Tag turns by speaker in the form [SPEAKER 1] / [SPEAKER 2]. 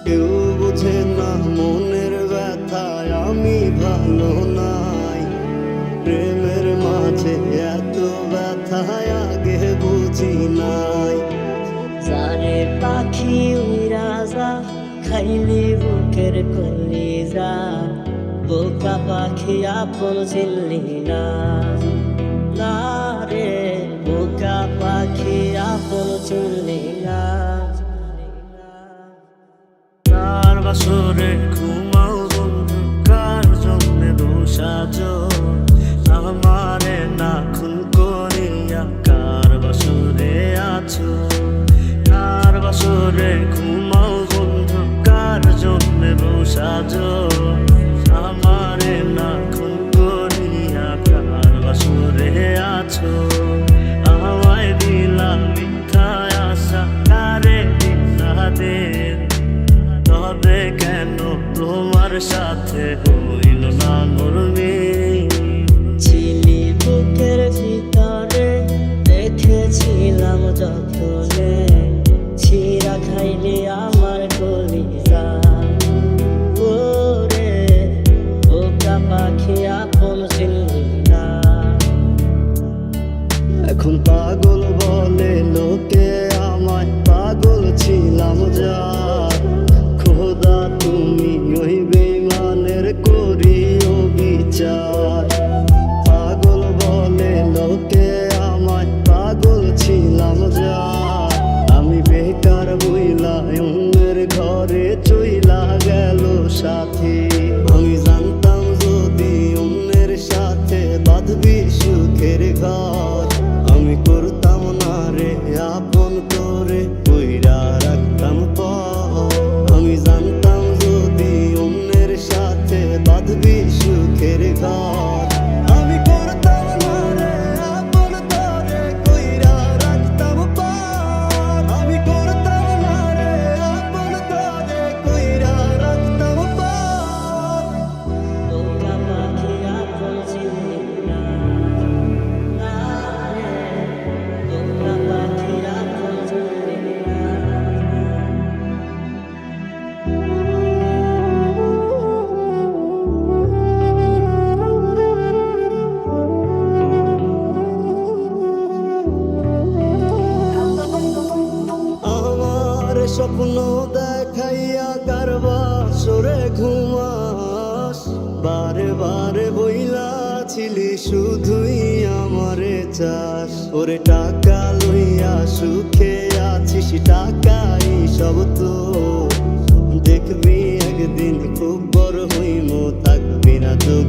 [SPEAKER 1] কেউ বোঝে না মনের ব্যথায় আমি ভালো নাই। প্রেমের মাঝে এত ব্যথায় আগে বুঝি নাই।
[SPEAKER 2] যারে পাখি উইরা যা খাইলি বুকের কলিজা, বোকা পাখি আপন চিনলি না। না রে বোকা পাখি আপন চিনলি না।
[SPEAKER 3] কার বাসরে ঘুমাও বন্ধু, কার জন্যে দোষাজ আমারে না খুন করিয়া, কার বাসরে আছো। কার বাসরে ঘুমাও বন্ধু, কার জন্যে দোষাজ আমারে না খুন করিয়া, কার বাসরে আছো। আমায় দিলাম মিথ্যা আশা, কারে দিনা দেন, তবে কেন তোমার সাথে হইল না মরমে।
[SPEAKER 2] ছিলি বুকের ভিতরে দেখেছিলাম যতনে, ছিঁড়া খাইলি আমার কলিজা। ওরে বোকা পাখি আপন চিনলি না।
[SPEAKER 1] এখন পাগল বলে লোকে আমায়, পাগল ছিলাম যা। খোদা তুমি ওই বেঈমানের করিও বিচার। পাগল বলে লোকে আমায়, পাগল ছিলাম যা। আমি বেকার বইলা অন্যের ঘরে চইলা গেল সাথী। আমি জানতাম যদি অন্যের সাথে বাঁধবি সুখের ঘর, আমি করতাম না রে আপন করে কইরা রাখতাম পর। আমি জানতাম যদি অন্যের সাথে বাঁধবি সুখের ঘর, আমি করতাম না রে আপন করে কইরা রাখতাম পর। আমি করতাম না রে আপন করে কইরা রাখতাম পর।
[SPEAKER 2] বোকা পাখি আপন চিনলি না। না রে বোকা পাখি আপন চিনলি না।
[SPEAKER 1] আমার স্বপ্ন দেখাইয়া কার বাসরে ঘুমাস, বারে বারে বইলাছিলি শুধুই আমারে চাস। ওরে টাকা লইয়া সুখে আছিস, টাকাই সব তো। দেখবি একদিন খুব বড় হইমো, থাকবি না চোখ